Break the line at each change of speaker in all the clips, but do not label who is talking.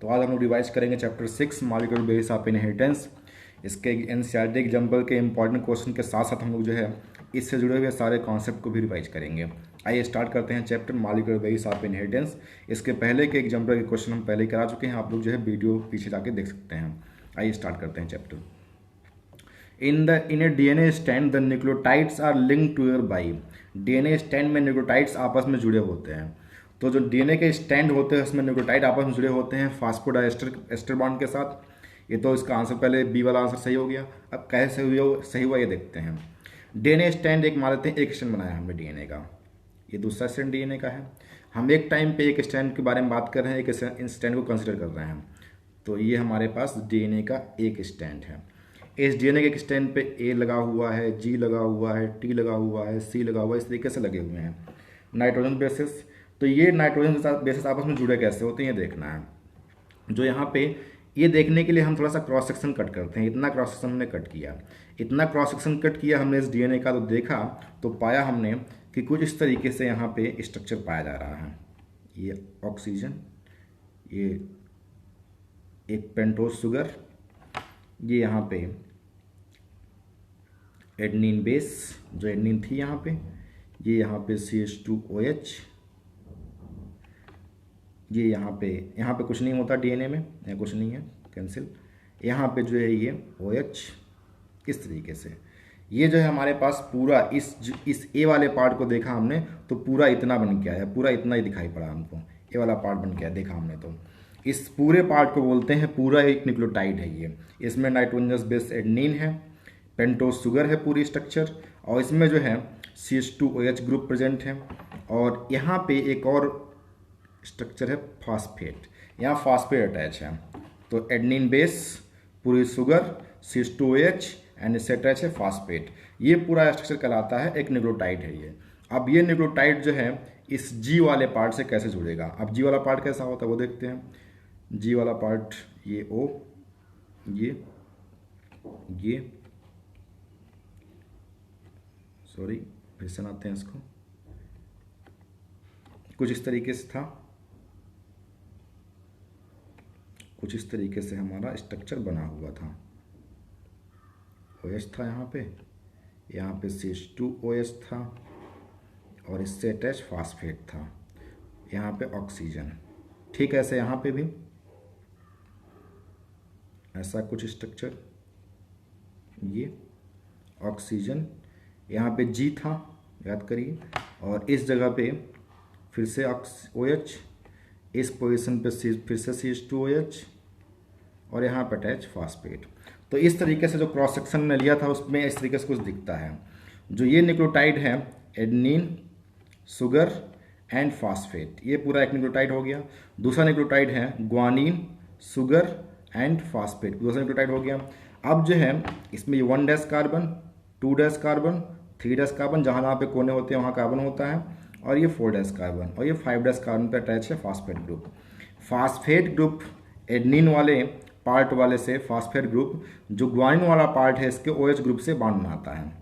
तो आज हम लोग रिवाइज करेंगे chapter 6 molecular basis of inheritance. इसके एनसीईआरटी एग्जाम्पल के इंपॉर्टेंट क्वेश्चन के साथ साथ हम लोग जो है इससे जुड़े हुए सारे कॉन्सेप्ट को भी रिवाइज करेंगे। आइए स्टार्ट करते हैं chapter molecular basis of inheritance. इसके पहले के एग्जाम्पल के क्वेश्चन हम पहले करा चुके हैं, आप लोग जो है वीडियो पीछे जाके देख सकते हैं। आइए स्टार्ट करते हैं chapter. in a DNA strand the nucleotides are linked together by DNA stand में न्यूक्लियोटाइड्स आपस में जुड़े होते हैं। तो जो डीएनए के स्टैंड होते हैं उसमें न्यूक्लियोटाइड आपस में जुड़े होते हैं फास्फोडाइस्टर एस्टर बॉन्ड के साथ। ये तो इसका आंसर पहले बी वाला आंसर सही हो गया। अब कैसे सही हुआ ये देखते हैं। डीएनए स्टैंड एक मान लेते हैं, एक स्टैंड बनाया हमने डीएनए का, ये दूसरा स्टैंड डीएनए का है। हम एक टाइम पे एक स्टैंड के बारे में बात कर रहे हैं, एक स्टैंड को कंसिडर कर रहे हैं। तो ये हमारे पास डीएनए का एक स्टैंड है। इस डीएनए के स्टैंड पे ए लगा हुआ है, जी लगा हुआ है, टी लगा हुआ है, सी लगा हुआ है, इस तरीके से लगे हुए हैं नाइट्रोजन बेसिस। तो ये नाइट्रोजन बेसिस आपस में जुड़े कैसे होते हैं ये देखना है। जो यहाँ पे ये देखने के लिए हम थोड़ा सा क्रॉस सेक्शन कट करते हैं। इतना क्रॉस सेक्शन हमने कट किया, इतना क्रॉस सेक्शन कट किया हमने इस डीएनए का, तो देखा तो पाया हमने कि कुछ इस तरीके से यहाँ पे स्ट्रक्चर पाया जा रहा है। ये ऑक्सीजन, ये एक पेंटोज शुगर, ये यहाँ पे एडनिन बेस, जो एडनिन थी यहाँ पे, ये यहाँ पे CH2OH, ये यहाँ पे कुछ नहीं होता डीएनए में, यहाँ कुछ नहीं है, कैंसिल। यहाँ पे जो है ये OH, इस तरीके से ये जो है हमारे पास पूरा इस ए वाले पार्ट को देखा हमने तो पूरा इतना बन के आया, पूरा इतना ही दिखाई पड़ा हमको, ए वाला पार्ट बन के आया देखा हमने। तो इस पूरे पार्ट को बोलते हैं पूरा एक न्यूक्लियोटाइड है ये। इसमें नाइट्रोजनस बेस एडनिन है, पेंटोज शुगर है पूरी स्ट्रक्चर, और इसमें जो है CH2OH ग्रुप प्रेजेंट है। और यहाँ पे एक और स्ट्रक्चर है फास्फेट, यहाँ फास्फेट अटैच है। तो एडनिन बेस पूरी शुगर, CH2OH एंड इससे अटैच है फास्फेट। ये पूरा स्ट्रक्चर कहलाता है एक न्यूक्लियोटाइड है ये। अब ये न्यूक्लियोटाइड जो है इस जी वाले पार्ट से कैसे जुड़ेगा। अब जी वाला पार्ट कैसा होता है वो देखते हैं। जी वाला पार्ट ये O, ये सॉरी फिर से बनाते हैं इसको, कुछ इस तरीके से था, कुछ इस तरीके से हमारा स्ट्रक्चर बना हुआ था। OH था यहाँ पे CH2OH था, और इससे अटैच फास्फेट था, यहाँ पे ऑक्सीजन। ठीक है, ऐसे यहाँ पे भी ऐसा कुछ स्ट्रक्चर, ये ऑक्सीजन, यहाँ पे जी था याद करिए, और इस जगह पे फिर से OH, इस पोजीशन पे फिर से CH2OH, और यहाँ पे अटैच फास्फेट। तो इस तरीके से जो क्रॉस सेक्शन ने लिया था उसमें इस तरीके से कुछ दिखता है। जो ये न्यूक्लियोटाइड है एडनिन, शुगर एंड फास्फेट, ये पूरा एक न्यूक्लियोटाइड हो गया। दूसरा न्यूक्लियोटाइड है ग्वानिन, शुगर एंड फास्फेट, दूसरा न्यूक्लियोटाइड हो गया। अब जो है इसमें ये 1 dash carbon, 2 dash carbon, 3 dash carbon, जहाँ जहाँ पे कोने होते हैं वहाँ कार्बन होता है, और ये 4 डैश कार्बन, और ये 5 डैश कार्बन पे अटैच है phosphate group. Phosphate group adenine वाले पार्ट वाले से फास्फेट ग्रुप जो ग्वानिन वाला पार्ट है इसके OH ग्रुप से बॉन्ड बनाता है।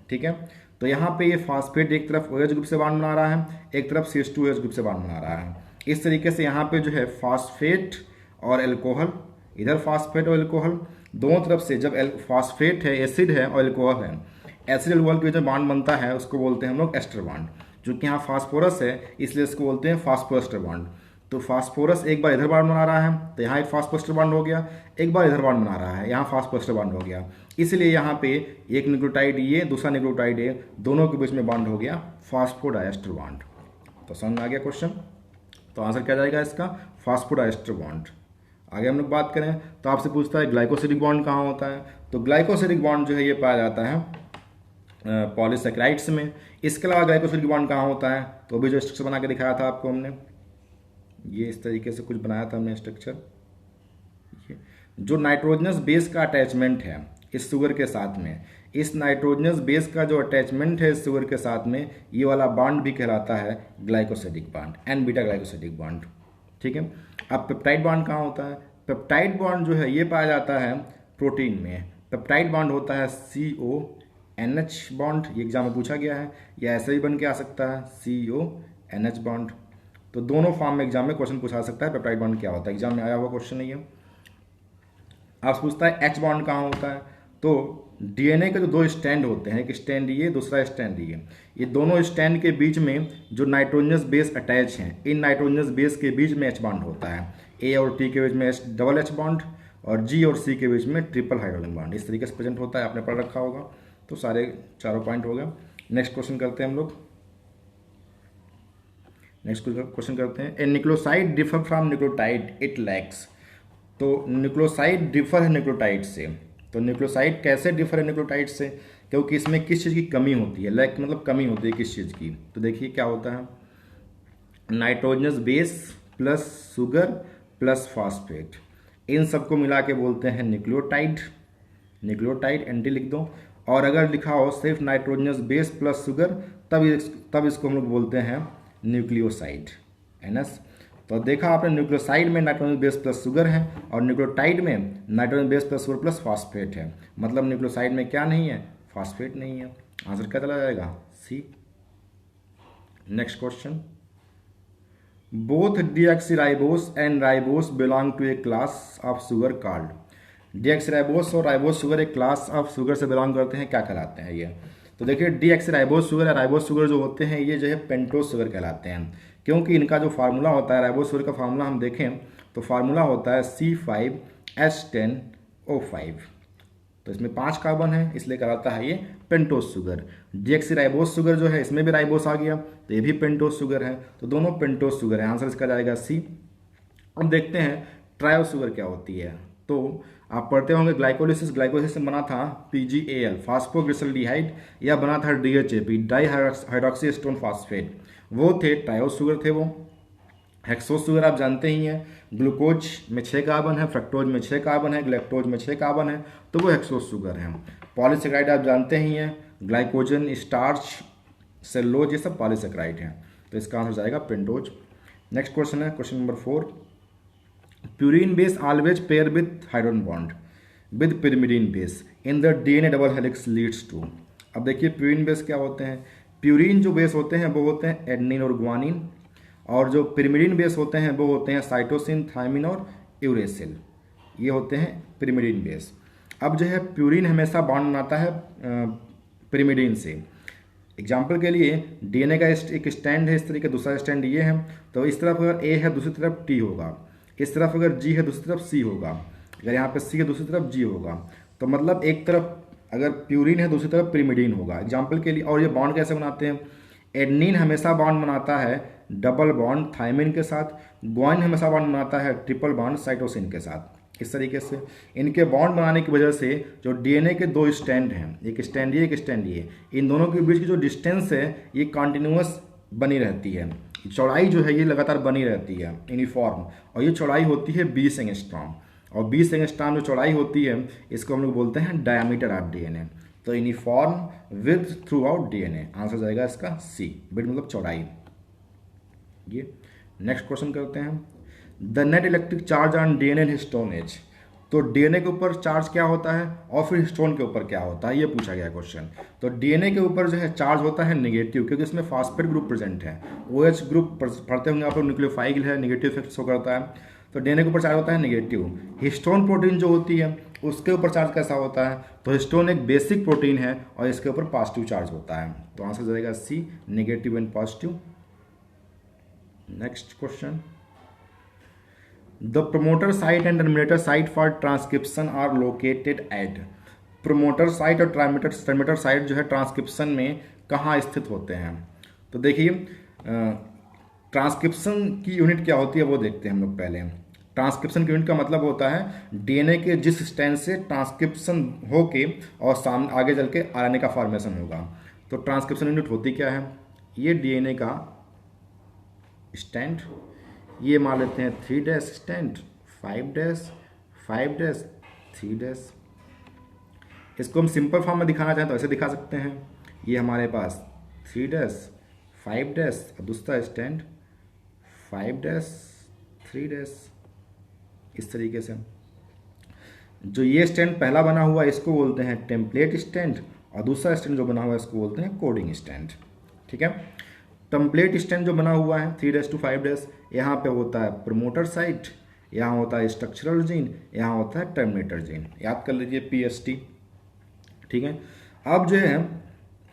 ठीक है, तो यहाँ पे ये फास्फेट एक तरफ OH ग्रुप से बॉन्ड बना रहा है, एक तरफ CH2OH ग्रुप से बॉन्ड बना रहा है। इस तरीके से यहाँ पे जो है फास्फेट और एल्कोहल, इधर फास्फेट और एल्कोहल, दोनों तरफ से जब फास्फेट है, एसिड है और एल्कोहल है, एसिड एल्कोहल के जो बॉन्ड बनता है उसको बोलते हैं हम लोग एस्टर बॉन्ड। जो कि यहाँ फास्फोरस है इसलिए इसको बोलते हैं फास्फोएस्टर बॉन्ड। तो फास्फोरस एक बार इधर बॉन्ड बना रहा है तो यहाँ एक फास्फोएस्टर बॉन्ड हो गया, एक बार इधर बॉन्ड बना रहा है यहाँ फास्फोएस्टर बॉन्ड हो गया। इसलिए यहाँ पे एक न्यूक्लियोटाइड ये, दूसरा न्यूक्लियोटाइड ये, दोनों के बीच में बॉन्ड हो गया फास्फोडाइएस्टर बॉन्ड। तो समझ में आ गया क्वेश्चन। तो आंसर क्या जाएगा इसका, फास्फोडाइएस्टर बॉन्ड। आगे हम लोग बात करें तो आपसे पूछता है ग्लाइकोसिडिक बॉन्ड कहाँ होता है। तो ग्लाइकोसिडिक बॉन्ड जो है ये पाया जाता है पॉलीसेकेराइड्स में। इसके अलावा ग्लाइकोसिडिक बॉन्ड कहाँ होता है, तो अभी जो स्ट्रक्चर बना के दिखाया था आपको हमने, ये इस तरीके से कुछ बनाया था हमने स्ट्रक्चर। जो नाइट्रोजनस बेस का अटैचमेंट है इस शुगर के साथ में, इस नाइट्रोजनस बेस का जो अटैचमेंट है इस शुगर के साथ में, ये वाला बॉन्ड भी कहलाता है glycosidic bond, N beta glycosidic bond. ठीक है, अब पेप्टाइड बॉन्ड कहाँ होता है। पेप्टाइड बॉन्ड जो है ये पाया जाता है प्रोटीन में। पेप्टाइड बॉन्ड होता है CONH बॉन्ड, ये एग्जाम में पूछा गया है, या ऐसे ही बन के आ सकता है CONH बॉन्ड। तो दोनों फॉर्म में एग्जाम में क्वेश्चन पूछा सकता है पेप्टाइड बॉन्ड क्या होता है, एग्जाम में आया हुआ क्वेश्चन नहीं है। आप पूछता है एच बॉन्ड कहाँ होता है, तो डीएनए के जो दो स्टैंड होते हैं, एक स्टैंड ये, दूसरा स्टैंड ये दोनों स्टैंड के बीच में जो नाइट्रोजनस बेस अटैच हैं, इन नाइट्रोजनस बेस के बीच में एच बॉन्ड होता है। ए और टी के बीच में डबल एच बॉन्ड और जी और सी के बीच में ट्रिपल हाइड्रोजन बॉन्ड, इस तरीके से प्रेजेंट होता है, आपने पढ़ रखा होगा। तो सारे चारों पॉइंट हो गए। नेक्स्ट क्वेश्चन करते हैं हम लोग। नेक्स्ट क्वेश्चन करते हैं, a nucleoside differ from nucleotide it lacks. तो न्यूक्लियोसाइड डिफर है न्यूक्लियोटाइड से, तो न्यूक्लियोसाइड कैसे डिफर है न्यूक्लियोटाइड से, क्योंकि इसमें किस चीज़ की कमी होती है, लैक मतलब कमी होती है किस चीज़ की। तो देखिए क्या होता है, nitrogenous base plus sugar plus phosphate, इन सबको मिला के बोलते हैं न्यूक्लियोटाइड। न्यूक्लियोटाइड एंटी लिख दो, और अगर लिखा हो सिर्फ नाइट्रोजनस बेस प्लस शुगर तब इसको हम लोग बोलते हैं न्यूक्लियोसाइड, NS। तो देखा आपने, न्यूक्लियोसाइड में नाइट्रोजन बेस प्लस शुगर है और न्यूक्लियोटाइड में nitrogen base plus sugar plus phosphate है, मतलब न्यूक्लियोसाइड में क्या नहीं है, फास्फेट नहीं है। आंसर क्या चला जाएगा, C. Next question, both deoxyribose and ribose belong to a class of sugar called. Deoxyribose और राइबोस शुगर एक क्लास ऑफ शुगर से बिलोंग करते हैं, क्या कहलाते हैं ये। तो देखिए डीऑक्सीराइबोस शुगर या राइबोस शुगर जो होते हैं ये जो है पेंटोज शुगर कहलाते हैं, क्योंकि इनका जो फार्मूला होता है, राइबोस शुगर का फार्मूला हम देखें तो फार्मूला होता है C5H10O5। तो इसमें 5 कार्बन है, इसलिए कहलाता है ये पेंटोज शुगर। डीऑक्सीराइबोस शुगर जो है इसमें भी राइबोस आ गया, तो ये भी पेंटोज शुगर है, तो दोनों पेंटोज शुगर है, आंसर इसका जाएगा सी। अब देखते हैं ट्रायो शुगर क्या होती है। तो आप पढ़ते होंगे ग्लाइकोलिसिस, ग्लाइकोलिसिस से बना था PgAl फास्फोग्लिसरल्डिहाइड, या बना था DHAP di hydroxy Aston phosphate, वो थे ट्रायो शुगर थे वो। हेक्सोस शुगर आप जानते ही हैं, ग्लूकोज में 6 कार्बन है, फ्रक्टोज में 6 कार्बन है, ग्लैक्टोज में 6 कार्बन है, तो वो हेक्सोस शुगर है। पॉलीसेक्राइड आप जानते ही हैं, ग्लाइकोजन, स्टार्च, सेलुलोज, ये सब पॉलीसेक्राइड हैं, तो इसका आंसर जाएगा पेंटोज। नेक्स्ट क्वेश्चन है question number 4, purine base always pair with hydrogen bond with pyrimidine base in the DNA double helix leads to. अब देखिए प्यूरिन बेस क्या होते हैं, प्यूरिन जो बेस होते हैं वो होते हैं एडनिन और ग्वानिन, और जो pyrimidine बेस होते हैं वो होते हैं साइटोसिन, थायमिन और यूरेसिल, ये होते हैं pyrimidine बेस। अब जो है प्यूरिन हमेशा बॉन्ड बनाता है pyrimidine से। एग्जाम्पल के लिए DNA का एक स्टैंड है इस तरीके, दूसरा स्टैंड ये है, तो इस तरफ अगर A है दूसरी तरफ T होगा, इस तरफ अगर G है दूसरी तरफ C होगा, अगर यहाँ पे C है दूसरी तरफ G होगा, तो मतलब एक तरफ अगर प्यूरिन है दूसरी तरफ pyrimidine होगा एग्जाम्पल के लिए। और ये बॉन्ड कैसे बनाते हैं, एडनिन हमेशा बॉन्ड बनाता है डबल बॉन्ड थायमिन के साथ, ग्वानिन हमेशा बॉन्ड बनाता है ट्रिपल बॉन्ड साइटोसिन के साथ। इस तरीके से इनके बॉन्ड बनाने की वजह से जो DNA के 2 स्टैंड हैं, एक स्टैंड ये एक स्टैंड ये, इन दोनों के बीच की जो डिस्टेंस है ये कॉन्टिन्यूअस बनी रहती है, चौड़ाई जो है ये लगातार बनी रहती है यूनिफॉर्म, और ये चौड़ाई होती है 20 एंगस्ट्रॉम, और 20 एंगस्ट्रॉम जो चौड़ाई होती है इसको हम लोग बोलते हैं डायमीटर ऑफ DNA। तो uniform with through out DNA, answer जाएगा इसका सी, विड्थ मतलब चौड़ाई ये। नेक्स्ट क्वेश्चन करते हैं, the net electric charge on DNA histone is. तो DNA के ऊपर चार्ज क्या होता है और फिर हिस्टोन के ऊपर क्या होता है, ये पूछा गया क्वेश्चन। तो DNA के ऊपर जो है चार्ज होता है नेगेटिव, क्योंकि इसमें फास्फेट ग्रुप प्रेजेंट है, OH ग्रुप पढ़ते होंगे आप लोग, न्यूक्लियोफाइल है, नेगेटिव इफेक्ट शो करता है, तो DNA के ऊपर चार्ज होता है नेगेटिव। हिस्टोन प्रोटीन जो होती है उसके ऊपर चार्ज कैसा होता है, तो हिस्टोन एक बेसिक प्रोटीन है और इसके ऊपर पॉजिटिव चार्ज होता है, तो आंसर जाएगा C, negative and positive. Next question, the promoter site and terminator site for transcription are located at. Promoter site और टर्मिनेटर साइट जो है ट्रांसक्रिप्शन में कहाँ स्थित होते हैं। तो देखिए ट्रांसक्रिप्शन की यूनिट क्या होती है वो देखते हैं हम लोग पहले। ट्रांसक्रिप्शन की यूनिट का मतलब होता है DNA के जिस स्टैंड से ट्रांसक्रिप्शन होके और सामने आगे चल के RNA का फॉर्मेशन होगा। तो ट्रांसक्रिप्शन यूनिट होती क्या है, ये DNA का स्टैंड, ये मान लेते हैं 3' स्टैंड, 5' 3'। इसको हम सिंपल फॉर्म में दिखाना चाहें तो ऐसे दिखा सकते हैं, ये हमारे पास 3' 5' और दूसरा स्टैंड 5' 3', इस तरीके से। जो ये स्टैंड पहला बना हुआ है इसको बोलते हैं टेम्पलेट स्टैंड, और दूसरा स्टैंड जो बना हुआ है इसको बोलते हैं कोडिंग स्टैंड, ठीक है। टेम्पलेट स्टैंड जो बना हुआ है 3 to 5 यहाँ पे होता है प्रमोटर साइट, यहाँ होता है स्ट्रक्चरल जीन, यहाँ होता है टर्मिनेटर जीन। याद कर लीजिए PST। ठीक है, अब जो है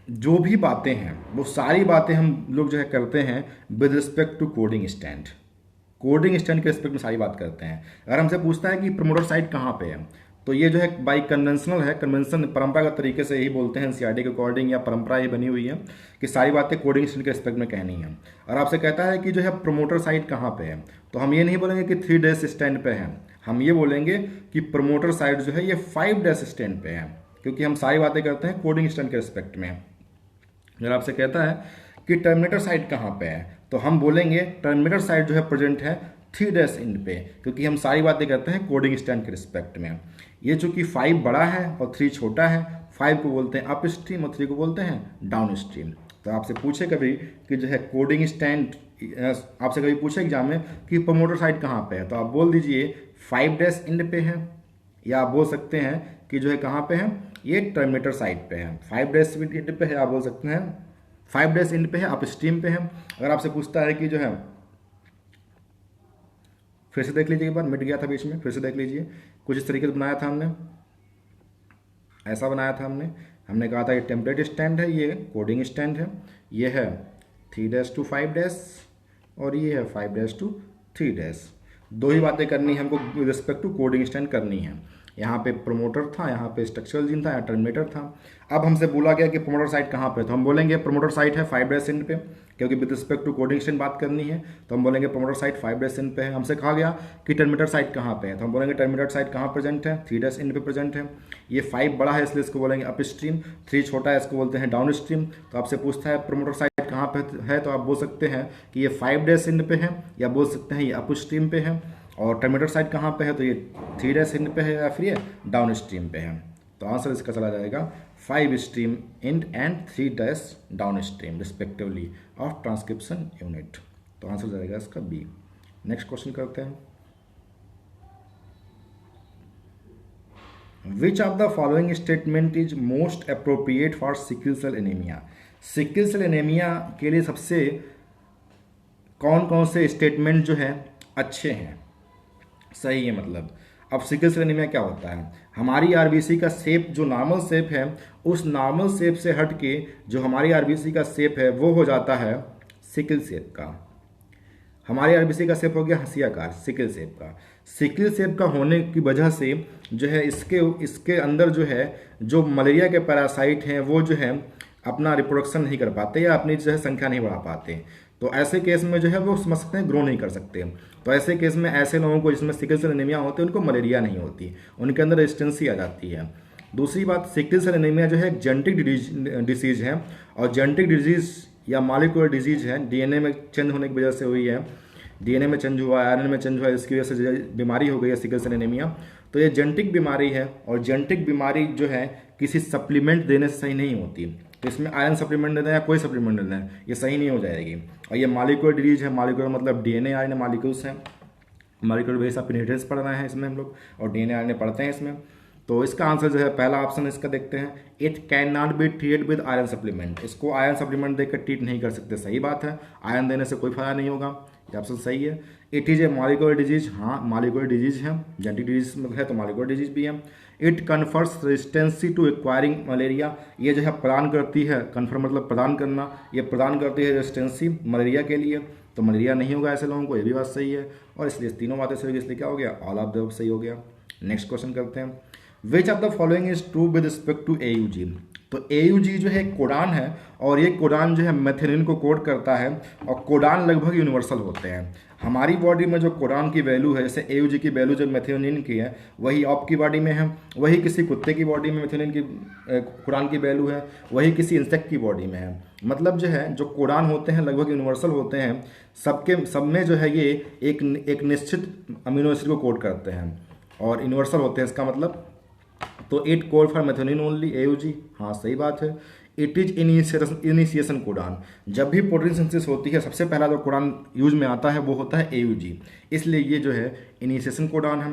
जो भी बातें हैं वो सारी बातें हम लोग जो है करते हैं with respect to coding stand. Coding stand के रिस्पेक्ट में सारी बात करते हैं। अगर हमसे पूछता है कि प्रमोटर साइट कहाँ पे है, तो ये जो है बाई कन्वेंशनल है, कन्वेंशन परंपरागत तरीके से यही बोलते हैं, NCERT के अकॉर्डिंग या परंपरा ये बनी हुई है कि सारी बातें कोडिंग स्टैंड के रिस्पेक्ट में कहनी है। और आपसे कहता है कि जो है प्रमोटर साइट कहाँ पे है, तो हम ये नहीं बोलेंगे कि 3 स्टैंड पे है, हम ये बोलेंगे कि प्रमोटर साइट जो है ये 5 स्टैंड पे है, क्योंकि हम सारी बातें करते हैं कोडिंग स्टैंड के रिस्पेक्ट में। अगर आपसे कहता है कि टर्मिनेटर साइट कहाँ पे है, तो हम बोलेंगे टर्मिनेटर साइट जो है प्रेजेंट है 3 एंड पे, क्योंकि हम सारी बातें करते हैं कोडिंग स्टैंड के रिस्पेक्ट में। ये चूंकि 5 बड़ा है और 3 छोटा है, 5 को बोलते हैं अप स्ट्रीम और 3 को बोलते हैं डाउन स्ट्रीम। तो आपसे पूछे कभी कि जो है कोडिंग स्टैंड, आपसे कभी पूछे एग्जाम में कि प्रमोटर साइट कहाँ पे है, तो आप बोल दीजिए 5 एंड पे है, या आप बोल सकते हैं कि जो है कहाँ पे है, ये टर्मिनेटर साइट पे है। 5 एंड पे है, आप बोल सकते हैं 5 एंड पे है, अप स्ट्रीम पे है। अगर आपसे पूछता है कि जो है, फिर से देख लीजिए, एक बार मिट गया था बीच में, फिर से देख लीजिए, कुछ इस तरीके से बनाया था हमने, ऐसा बनाया था हमने कहा था ये टेम्पलेट स्टैंड है, ये कोडिंग स्टैंड है, ये है 3 to 5 और ये है 5 to 3। दो ही बातें करनी है हमको रिस्पेक्ट टू कोडिंग स्टैंड करनी है। यहाँ पे प्रमोटर था, यहाँ पे स्ट्रक्चरल जीन था, यहाँ टर्मिनेटर था। अब हमसे बोला गया कि प्रमोटर साइट कहाँ पे, तो हम बोलेंगे प्रमोटर साइट है 5 एंड पे, क्योंकि with respect to coding stand बात करनी है, तो हम बोलेंगे प्रमोटर साइट 5 एंड पे है। हमसे कहा गया कि टर्मिनेटर साइट कहाँ पे है, तो हम बोलेंगे टर्मिनेटर साइट कहाँ प्रेजेंट है, 3 एंड पे प्रेजेंट है। ये 5 बड़ा है इसलिए इसको बोलेंगे अप स्ट्रीम, 3 छोटा है इसको बोलते हैं डाउन स्ट्रीम। तो आपसे पूछता है प्रमोटर साइट कहाँ पे है, तो आप बोल सकते हैं कि ये 5 एंड पे है, या बोल सकते हैं ये अप स्ट्रीम पे है। और टर्मिनेटर साइड कहाँ पे है, तो ये 3 एंड पे है या फिर ये डाउन स्ट्रीम पे है। तो आंसर इसका चला जाएगा 5 stream end 3 downstream respectively of transcription unit. तो आंसर जाएगा इसका बी। नेक्स्ट क्वेश्चन करते हैं, which of the following statement is most appropriate for sickle cell anaemia. Sickle cell anaemia के लिए सबसे कौन कौन से स्टेटमेंट जो है अच्छे हैं, सही है। मतलब अब सिकल सेल एनीमिया क्या होता है, हमारी आरबीसी का शेप जो नॉर्मल शेप है, उस नॉर्मल शेप से हट के जो हमारी आरबीसी का शेप है वो हो जाता है सिकल शेप का। हमारी आरबीसी का शेप हो गया हंसियाकार, सिकल शेप का। सिकल शेप का होने की वजह से जो है इसके अंदर जो है जो मलेरिया के पैरासाइट हैं वो जो है अपना रिप्रोडक्शन नहीं कर पाते या अपनी जो है संख्या नहीं बढ़ा पाते। तो ऐसे केस में जो है वो समझ सकते हैं ग्रो नहीं कर सकते। तो ऐसे केस में ऐसे लोगों को जिसमें सिकल सेल एनीमिया होते हैं उनको मलेरिया नहीं होती, उनके अंदर रेजिस्टेंसी आ जाती है। दूसरी बात, सिकल सेल एनीमिया जो है एक जेनेटिक डिसीज है, और जेनेटिक डिजीज या मॉलिक्यूलर डिजीज है, डीएनए में चेंज होने की वजह से हुई है, डीएनए में चेंज हुआ, आयरन में चेंज हुआ, इसकी वजह से बीमारी हो गई है सिकल सेल एनीमिया। तो ये जेनेटिक बीमारी है, और जेनेटिक बीमारी जो है किसी सप्लीमेंट देने से सही नहीं होती। तो इसमें आयरन सप्लीमेंट दे दें या कोई सप्लीमेंट दे दें, ये सही नहीं हो जाएगी। और ये मॉलिक्यूलर डिजीज है, मॉलिक्यूलर मतलब डीएनए आरएनए मॉलिक्यूल्स हैं, मॉलिक्यूलर बेस ऑफ इनहेरिटेंस पढ़ रहे हैं इसमें हम लोग, और डीएनए आरएनए पढ़ते हैं इसमें। तो इसका आंसर जो है पहला ऑप्शन इसका देखते हैं, it can not be treated with iron supplement. इसको आयरन सप्लीमेंट देकर ट्रीट नहीं कर सकते, सही बात है, आयरन देने से कोई फायदा नहीं होगा, ये ऑप्शन सही है। It is a molecular disease, हाँ मॉलिक्यूलर डिजीज है, जेनेटिक डिजीज में है तो मॉलिक्यूलर डिजीज भी है। It confers resistancy to acquiring malaria, ये जो है प्रदान करती है, कन्फर्म मतलब प्रदान करना, ये प्रदान करती है रेजिस्टेंसी मलेरिया के लिए, तो मलेरिया नहीं होगा ऐसे लोगों को, ये भी बात सही है। और इसलिए तीनों बातें सही होगी, इसलिए क्या हो गया, ऑल ऑफ द सही हो गया। नेक्स्ट क्वेश्चन करते हैं, which of the following is true with respect to AUG। तो AUG जो है कोडान है, और ये कोडान जो है मेथिओनिन को कोड करता है, और कोडान लगभग यूनिवर्सल होते हैं। हमारी बॉडी में जो कोडान की वैल्यू है, जैसे AUG की वैल्यू जो मेथिओनिन की है वही आपकी बॉडी में है, वही किसी कुत्ते की बॉडी में मेथिओनिन की कोडान की वैल्यू है, वही किसी इंसेक्ट की बॉडी में है। मतलब जो है जो कोडान होते हैं लगभग यूनिवर्सल होते हैं, सब में जो है ये एक निश्चित अमीनो एसिड को कोड करते हैं और यूनिवर्सल होते हैं, इसका मतलब। तो it code for methionine only AUG, हाँ सही बात है। इट इज इनिशिएशन कोडान, जब भी प्रोटीन सिंथेसिस होती है सबसे पहला जो कोडान यूज में आता है वो होता है AUG, इसलिए ये जो है इनिशिएशन कोडान है।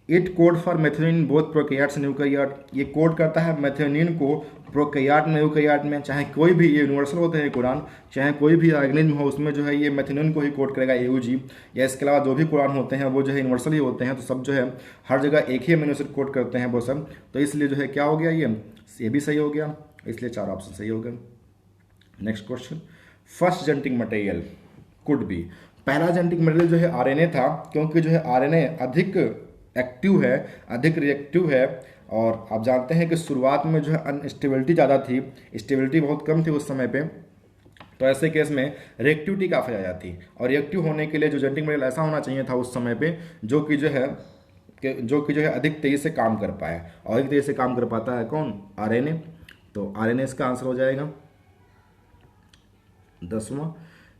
It code for methionine both prokaryotes and eukaryote. ये कोड करता है मेथियोनिन को प्रोकैरियोट में यूकैरियोट में, चाहे कोई भी, ये यूनिवर्सल होते हैं कुरान, चाहे कोई भी ऑर्गेनिज्म हो उसमें जो है ये मेथियोनिन को ही कोड करेगा AUG, या इसके अलावा जो भी कुरान होते हैं वो जो है यूनिवर्सल ही होते हैं, तो सब जो है हर जगह एक ही अमीनो एसिड कोड करते हैं वो सब, तो इसलिए जो है क्या हो गया, ये भी सही हो गया, इसलिए 4 ऑप्शन सही हो गए। Next question, first genetic material could be. पहला जेनेटिक मटेरियल जो है RNA था, क्योंकि जो है RNA अधिक एक्टिव है, अधिक रिएक्टिव है, और आप जानते हैं कि शुरुआत में जो है अनस्टेबिलिटी ज़्यादा थी, स्टेबिलिटी बहुत कम थी उस समय पे, तो ऐसे केस में रिएक्टिविटी काफ़ी आ जाती, और रिएक्टिव होने के लिए जो जेनेटिक मटेरियल ऐसा होना चाहिए था उस समय पे जो कि जो है अधिक तेज़ी से काम कर पाए, और अधिक तेज़ी से काम कर पाता है कौन, RNA, तो RNA इसका आंसर हो जाएगा। 10वां,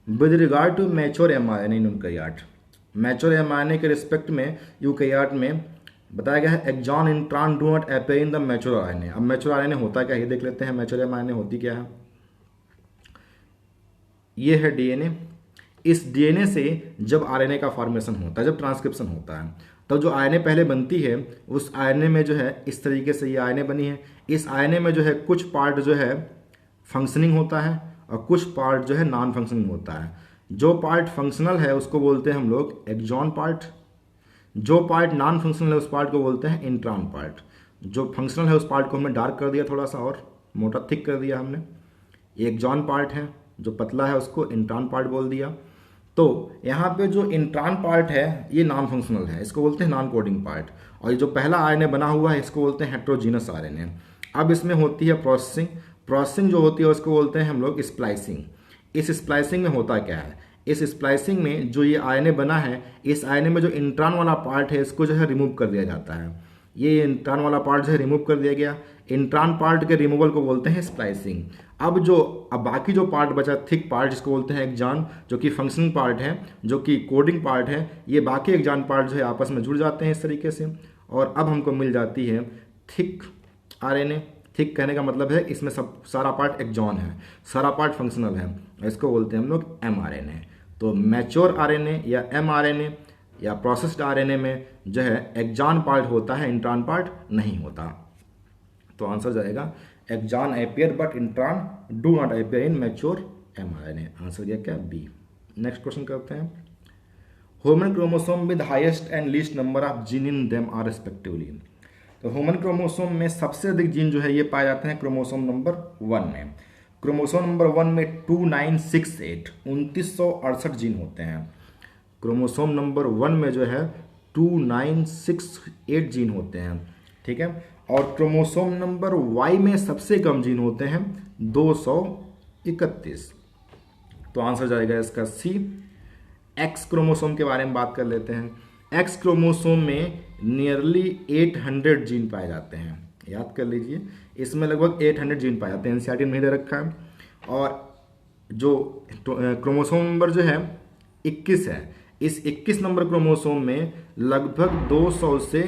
with regard to mature mRNA in eukaryote. Mature mRNA के रिस्पेक्ट में यूकैरियोट में बताया गया है exon intron do not appear in the mature RNA। अब मैच्योर RNA होता क्या है ये देख लेते हैं, मैच्योर mRNA होती क्या है। ये है DNA। इस DNA से जब RNA का फॉर्मेशन होता है, जब ट्रांसक्रिप्शन होता है, तब जो RNA पहले बनती है उस RNA में जो है इस तरीके से ये RNA बनी है, इस RNA में जो है कुछ पार्ट जो है फंक्शनिंग होता है और कुछ पार्ट जो है नॉन फंक्शनिंग होता है। जो पार्ट फंक्शनल है उसको बोलते हैं हम लोग एक्सॉन पार्ट, जो पार्ट नॉन फंक्शनल है उस पार्ट को बोलते हैं इंट्रॉन पार्ट। जो फंक्शनल है उस पार्ट को हमने डार्क कर दिया, थोड़ा सा और मोटा थिक कर दिया हमने। ये एक्सॉन पार्ट है, जो पतला है उसको इंट्रॉन पार्ट बोल दिया। तो यहाँ पे जो इंट्रॉन पार्ट है ये नॉन फंक्शनल है, इसको बोलते हैं नॉन कोडिंग पार्ट, और ये जो पहला RNA बना हुआ है इसको बोलते हैं हेट्रोजीनस RNA। अब इसमें होती है प्रोसेसिंग, प्रोसेसिंग जो होती है उसको बोलते हैं हम लोग स्प्लाइसिंग। इस स्प्लाइसिंग में होता क्या है, इस स्प्लाइसिंग में जो ये RNA बना है, इस RNA में जो इंट्रॉन वाला पार्ट है इसको जो है रिमूव कर दिया जाता है। ये इंट्रॉन वाला पार्ट जो है रिमूव कर दिया गया, इंट्रॉन पार्ट के रिमूवल को बोलते हैं स्प्लाइसिंग। अब बाकी जो पार्ट बचा थिक पार्ट जिसको बोलते हैं एक्सॉन, जो कि फंक्शनिंग पार्ट है, जो कि कोडिंग पार्ट है, ये बाकी एक्सॉन पार्ट जो है आपस में जुड़ जाते हैं इस तरीके से, और अब हमको मिल जाती है थिक RNA। थिक कहने का मतलब है इसमें सब सारा पार्ट एक्सॉन है, सारा पार्ट फंक्शनल है, इसको बोलते हैं हम लोग mRNA। तो मैच्योर RNA या mRNA या प्रोसेस्ड RNA में जो है एक्सॉन पार्ट होता है, इंट्रॉन पार्ट नहीं होता। तो आंसर जाएगा exon appear but intron do not appear in mature mRNA। Answer दिया क्या, बी। नेक्स्ट क्वेश्चन करते हैं, human chromosome with highest and least number of gene in them are respectively. तो ह्यूमन क्रोमोसोम में सबसे अधिक जीन जो है ये पाए जाते हैं क्रोमोसोम नंबर 1 में। क्रोमोसोम नंबर 1 में 2968 2968 जीन होते हैं। क्रोमोसोम नंबर 1 में जो है 2968 जीन होते हैं, ठीक है। और क्रोमोसोम नंबर Y में सबसे कम जीन होते हैं 231। तो आंसर जाएगा इसका C। एक्स क्रोमोसोम के बारे में बात कर लेते हैं। एक्स क्रोमोसोम में नियरली 800 जीन पाए जाते हैं, याद कर लीजिए, इसमें लगभग 800 जीन पाए जाते हैं, एनसीईआरटी में दे रखा है। और जो क्रोमोसोम नंबर जो है 21 है, इस 21 नंबर क्रोमोसोम में लगभग 200 से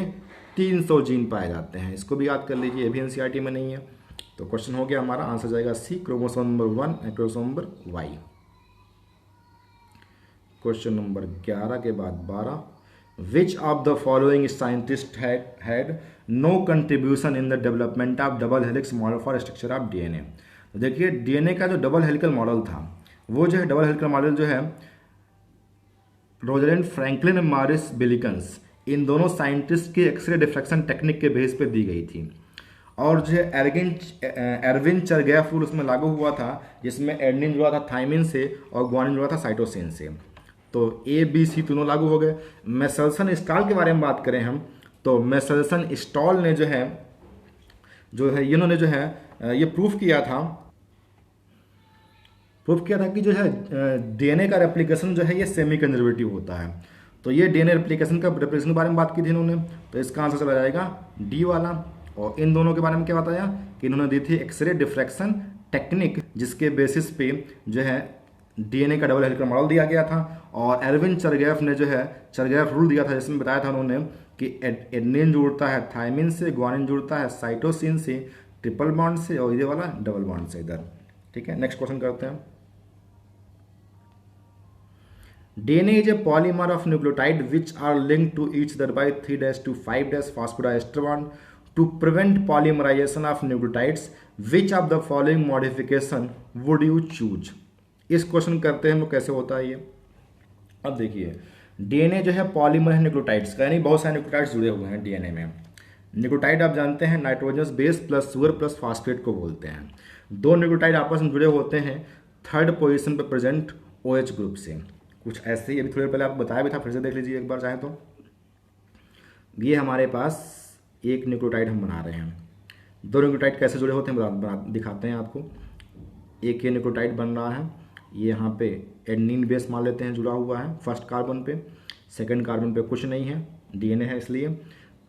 300 जीन पाए जाते हैं, इसको भी याद कर लीजिए, ये भी एनसीईआरटी में नहीं है। तो क्वेश्चन हो गया हमारा, आंसर जाएगा सी, क्रोमोसोम नंबर 1 और chromosome number Y। Question number 11 के बाद 12, which of the following scientist had no contribution in the development of double helix model for structure of DNA। तो देखिए DNA का जो डबल हेलिकल मॉडल था, वो जो है डबल हेलिकल मॉडल जो है रोजलिंड फ्रैंकलिन और मॉरिस बिलिकन्स, इन दोनों साइंटिस्ट की एक्सरे डिफ्रैक्शन टेक्निक के बेस पे दी गई थी। और जो है एरविन चरगैफ रूल उसमें लागू हुआ था, जिसमें एडेनिन जुड़ा था थाइमिन से और ग्वानिन जुड़ा था साइटोसिन से। तो ABC तीनों लागू हो गए। मेसल्सन स्टॉल के बारे में बात करें हम, तो मेसल्सन स्टॉल ने जो है इन्होंने जो है ये प्रूफ किया था कि जो है DNA का रेप्लिकेशन जो है ये सेमी कंजर्वेटिव होता है। तो ये DNA रेप्लिकेशन के बारे में बात की थी इन्होंने, तो इसका आंसर चला जाएगा D वाला। और इन दोनों के बारे में क्या बताया कि इन्होंने दी थी एक्सरे डिफ्रैक्शन टेक्निक, जिसके बेसिस पे जो है DNA का डबल हेलिकल मॉडल दिया गया था। और एरविन चरगैफ ने जो है चरगैफ रूल दिया था, जिसमें बताया था उन्होंने कि एडेनिन जुड़ता है थाइमिन से, ग्वानिन जुड़ता है साइटोसिन से, ट्रिपल बॉन्ड से, और ये वाला डबल बॉन्ड से इधर, ठीक है। नेक्स्ट क्वेश्चन करते हैं, DNA is a polymer of nucleotide which are linked to each other by 3' to 5' phosphodiester bond. To prevent polymerization of nucleotides, which of the following modification would you choose? इस question करते हैं वो कैसे होता है ये। अब देखिए, डीएनए जो है पॉलीमर है न्यूक्लियोटाइड्स का, यानी बहुत सारे न्यूक्लियोटाइड्स जुड़े हुए हैं डीएनए में। न्यूक्लियोटाइड आप जानते हैं nitrogenous base plus sugar plus phosphate को बोलते हैं। दो न्यूक्लियोटाइड आपस में जुड़े होते हैं थर्ड पोजीशन पर प्रेजेंट OH ग्रुप से। कुछ ऐसे ही अभी थोड़ी देर पहले आपको बताया भी था, फिर से देख लीजिए एक बार चाहे तो। ये हमारे पास एक न्यूक्लियोटाइड हम बना रहे हैं। दो न्यूक्लियोटाइड कैसे जुड़े होते हैं दिखाते हैं आपको। एक ये न्यूक्लियोटाइड बन रहा है, ये यहाँ पे एडेनिन बेस मान लेते हैं जुड़ा हुआ है फर्स्ट कार्बन पे, सेकंड कार्बन पे कुछ नहीं है, डीएनए है इसलिए।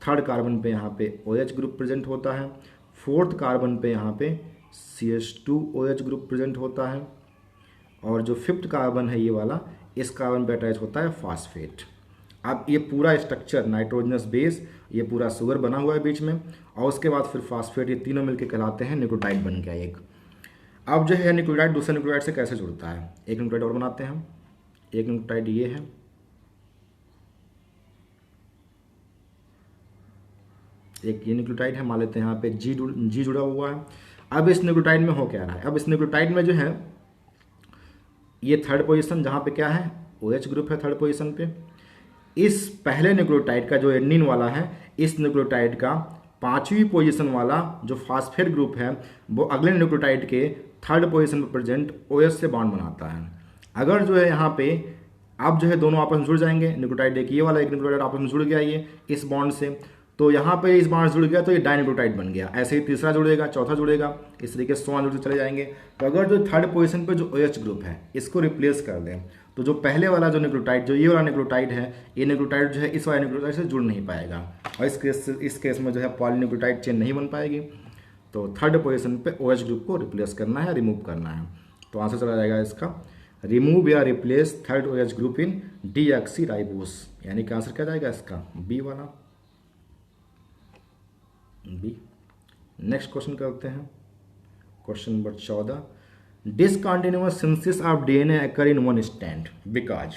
थर्ड कार्बन पे यहाँ पे OH ग्रुप प्रेजेंट होता है, फोर्थ कार्बन पे यहाँ पे CH2OH ग्रुप प्रेजेंट होता है, और जो फिफ्थ कार्बन है ये वाला, इस कार्बन पे अटैच होता है फास्फेट। अब ये पूरा स्ट्रक्चर नाइट्रोजनस बेस, ये पूरा शुगर बना हुआ है बीच में, और उसके बाद फिर फास्फेट, ये तीनों मिलकर कहलाते हैं न्यूक्लियोटाइड बन गया एक। अब जो है न्यूक्लियोटाइड दूसरे न्यूक्लियोटाइड से कैसे जुड़ता है, एक न्यूक्लियोटाइड और बनाते हैं हम। एक न्यूक्लियोटाइड ये है, एक ये न्यूक्लियोटाइड है, मान लेते हैं यहाँ पे जी जुड़ा हुआ है। अब इस न्यूक्लियोटाइड में हो क्या रहा है, अब इस न्यूक्लियोटाइड में जो है ये थर्ड पोजीशन जहाँ पे क्या है OH ग्रुप है थर्ड पोजीशन पे। इस पहले न्यूक्लियोटाइड का जो एडेनिन वाला है, इस न्यूक्लियोटाइड का पांचवी पोजीशन वाला जो फास्फेट ग्रुप है वो अगले न्यूक्लियोटाइड के थर्ड पोजीशन पर प्रेजेंट OH से बॉन्ड बनाता है। अगर जो है यहाँ पे अब जो है दोनों आपस में जुड़ जाएंगे, न्यूक्लियोटाइड एक ये वाला एक न्यूक्लियोटाइड आपस में जुड़ गया ये इस बॉन्ड से, तो यहाँ पे इस बॉन्ड जुड़ गया तो ये डाइन्यूक्लियोटाइड बन गया। ऐसे ही तीसरा जुड़ेगा, चौथा जुड़ेगा, इस तरीके से जुड़ते चले जाएंगे। तो अगर जो थर्ड पोजीशन पे जो OH ग्रुप है इसको रिप्लेस कर दें, तो जो पहले वाला जो न्यूक्लियोटाइड, जो ये वाला न्यूक्लियोटाइड है, ये न्यूक्लियोटाइड जो है इस वाले न्यूक्लियोटाइड से जुड़ नहीं पाएगा, और इस केस में जो है पॉलीन्यूक्लियोटाइड चेन नहीं बन पाएगी। तो थर्ड पोजीशन पे OH ग्रुप को रिप्लेस करना है, रिमूव करना है। तो आंसर चला जाएगा इसका रिमूव या replace third OH group in deoxyribose, यानी कि आंसर क्या जाएगा इसका बी वाला, बी। नेक्स्ट क्वेश्चन करते हैं, question number 14। Discontinuous synthesis of DNA occur in one stand because.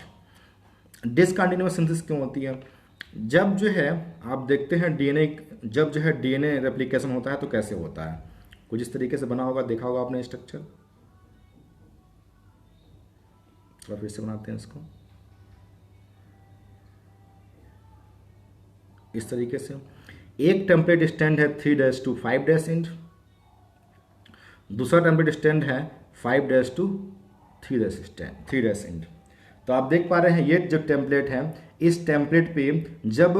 Discontinuous synthesis क्यों होती है, जब जो है आप देखते हैं डीएनए, जब जो है डीएनए रेप्लिकेशन होता है तो कैसे होता है, कुछ इस तरीके से बना होगा, देखा होगा आपने स्ट्रक्चर। थोड़ा फिर से बनाते हैं इसको इस तरीके से। एक टेम्पलेट स्टैंड है 3' to 5' इंच, दूसरा टेम्पलेट स्टैंड है 5' to 3' इंच। तो आप देख पा रहे हैं ये जो टेम्पलेट है, इस टेम्पलेट पे जब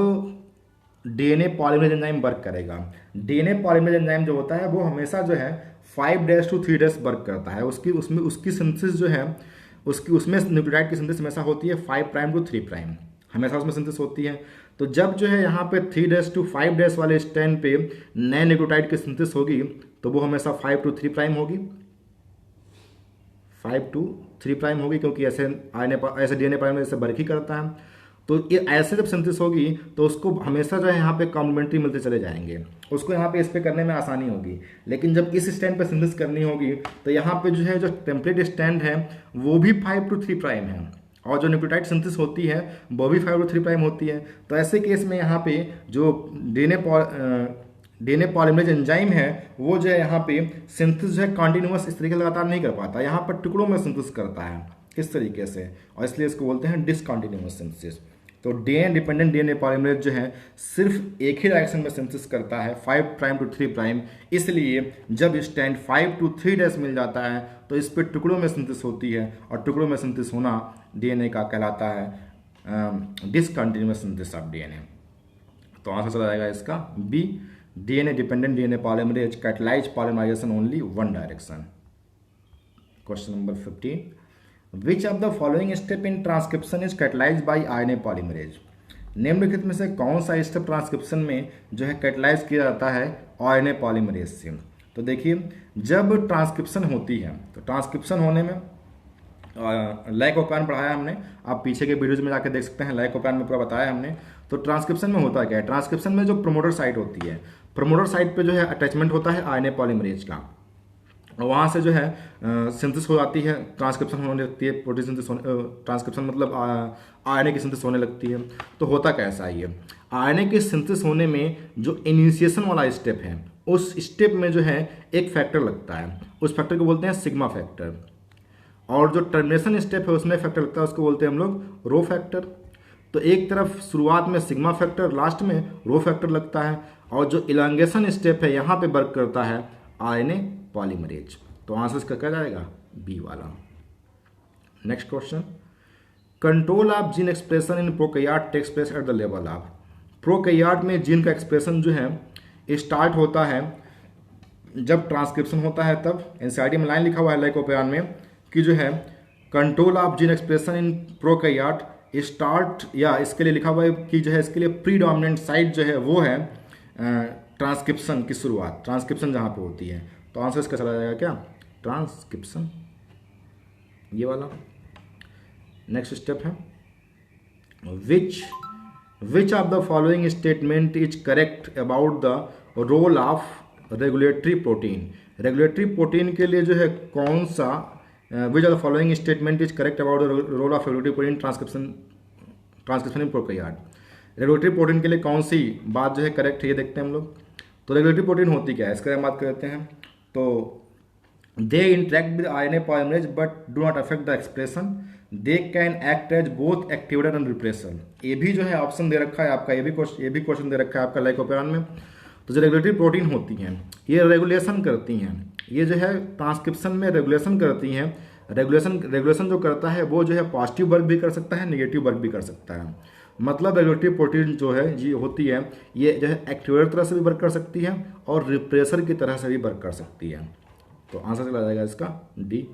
डीएनए पॉलीमरेज एंजाइम वर्क करेगा, डीएनए पॉलीमरेज एंजाइम जो होता है वो हमेशा जो है 5' to 3' वर्क करता है। उसकी सिंथेसिस जो है उसमें न्यूक्लियोटाइड की सिंथेसिस हमेशा होती है 5' to 3', हमेशा उसमें सिंथेसिस होती है। तो जब जो है यहाँ पे 3' to 5' वाले स्टैंड पे नए न्यूक्लियोटाइड की सिंथेसिस होगी तो वो हमेशा 5 to 3' होगी, 5 to 3' होगी, क्योंकि ऐसे डीएनए पॉलीमरेज से वर्क ही करता है। तो ये ऐसे जब सिंथेसिस होगी तो उसको हमेशा जो है यहाँ पे कॉम्प्लीमेंट्री मिलते चले जाएंगे, उसको यहाँ पे इस पे करने में आसानी होगी। लेकिन जब इस स्टैंड पे सिंथेसिस करनी होगी तो यहाँ पे जो है जो टेम्पलेट स्टैंड है वो भी 5 to 3' है, और जो न्यूक्लियोटाइड सिंथेसिस होती है वो भी 5 to 3' होती है। तो ऐसे केस में यहाँ पे जो डीएनए पॉलीमरेज एंजाइम है वो जो है यहाँ पे सिंथेसिस जो है कॉन्टिन्यूअस इस तरीके लगातार नहीं कर पाता, यहाँ पर टुकड़ों में सिंथेसिस करता है इस तरीके से, और इसलिए इसको बोलते हैं डिसकंटिन्यूअस सिंथेसिस। तो डीएनए डिपेंडेंट डीएनए पॉलीमरेज जो है सिर्फ एक ही डायरेक्शन में सिंथेसिस करता है 5' to 3', इसलिए जब स्टैंड 5 to 3' मिल जाता है तो इस पर टुकड़ों में सिंथेसिस होती है, और टुकड़ों में सिंथेसिस होना डीएनए का कहलाता है डिसकंटिन्यूअस सिंथेसिस ऑफ डीएनए। तो आंसर चला जाएगा इसका B, DNA dependent DNA polymerase catalyse polymerisation only one direction. Question number 15। Which of the following step in transcription is catalyzed by RNA polymerase? निम्नलिखित में से कौन सा स्टेप ट्रांसक्रिप्शन में जो है कैटलाइज किया जाता है RNA पॉलीमरेज से। तो देखिए जब ट्रांसक्रिप्शन होती है तो ट्रांसक्रिप्शन होने में लाइकोपेन पढ़ाया हमने, आप पीछे के वीडियोज में जाकर देख सकते हैं, लाइकोपेन में पूरा बताया हमने। तो ट्रांसक्रिप्शन में होता क्या है, ट्रांसक्रिप्शन में जो प्रोमोटर साइट होती है, प्रोमोटर साइट पे जो है अटैचमेंट होता है RNA पॉलीमरेज का, और वहाँ से जो है सिंथेसिस हो जाती है, ट्रांसक्रिप्शन होने लगती है, प्रोटीन सिंथेसिस होने, ट्रांसक्रिप्शन मतलब आरएनए की सिंथेसिस होने लगती है। तो होता कैसा है ये, आरएनए के सिंथेसिस होने में जो इनिशिएशन वाला स्टेप है, उस स्टेप में जो है एक फैक्टर लगता है, उस फैक्टर को बोलते हैं सिग्मा फैक्टर। और जो टर्मिनेशन स्टेप है उसमें फैक्टर लगता है, उसको बोलते हैं हम लोग रो फैक्टर। तो एक तरफ शुरुआत में सिग्मा फैक्टर, लास्ट में रो फैक्टर लगता है। और जो इलांगेशन स्टेप है यहाँ पे वर्क करता है आरएनए पॉलीमरेज। तो आंसर इसका क्या जाएगा, बी वाला। Next question, control of gene expression in prokaryote takes place at the level of. Prokaryote में जीन का एक्सप्रेशन जो है स्टार्ट होता है जब ट्रांसक्रिप्शन होता है, तब एनसीईआरटी में लाइन लिखा हुआ है लाइकोपेरान में कि जो है control of gene expression in prokaryote start, या इसके लिए लिखा हुआ है कि जो है इसके लिए प्रीडोमिनेंट साइट जो है वो है ट्रांसक्रिप्शन की शुरुआत, ट्रांसक्रिप्शन जहाँ पे होती है। तो आंसर इसका चला जाएगा क्या, ट्रांसक्रिप्शन, ये वाला। नेक्स्ट स्टेप है, which of the following statement is correct about the role of regulatory protein. Regulatory protein के लिए जो है कौन सा, which of the following statement is correct about the role of regulatory protein transcription in prokaryote. Regulatory protein के लिए कौन सी बात जो है करेक्ट है, ये देखते हैं हम लोग। तो रेगुलेटरी प्रोटीन होती क्या है, इसके बारे में बात करते हैं। तो they interact with RNA polymerase but do not affect the expression, they can act as both activator and repressor. ये भी जो है ऑप्शन दे रखा है आपका, ये भी क्वेश्चन दे रखा है आपका लाइकोपेरान में। तो जो रेगुलेटरी प्रोटीन होती हैं ये रेगुलेशन करती हैं, ये जो है ट्रांसक्रिप्शन में रेगुलेशन करती हैं। रेगुलेशन जो करता है वो जो है पॉजिटिव वर्क भी कर सकता है, नेगेटिव वर्क भी कर सकता है। मतलब रेगुलेटरी प्रोटीन जो है जी होती है ये जो है एक्टिवेटर तरह से भी वर्क कर सकती है और रिप्रेसर की तरह से भी वर्क कर सकती है। तो आंसर चला जाएगा इसका डी।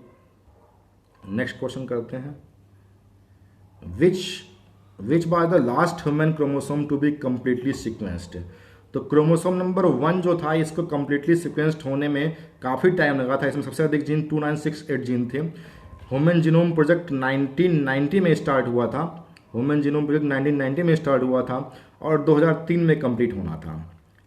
नेक्स्ट क्वेश्चन करते हैं, which by the last human chromosome to be completely sequenced. तो क्रोमोसोम नंबर 1 जो था इसको कंप्लीटली सिक्वेंस्ड होने में काफ़ी टाइम लगा था। इसमें सबसे अधिक जीन 2968 जीन थे। ह्यूमन जीनोम प्रोजेक्ट 1990 में स्टार्ट हुआ था, ह्यूमन जीनोम प्रोजेक्ट 1990 में स्टार्ट हुआ था और 2003 में कंप्लीट होना था।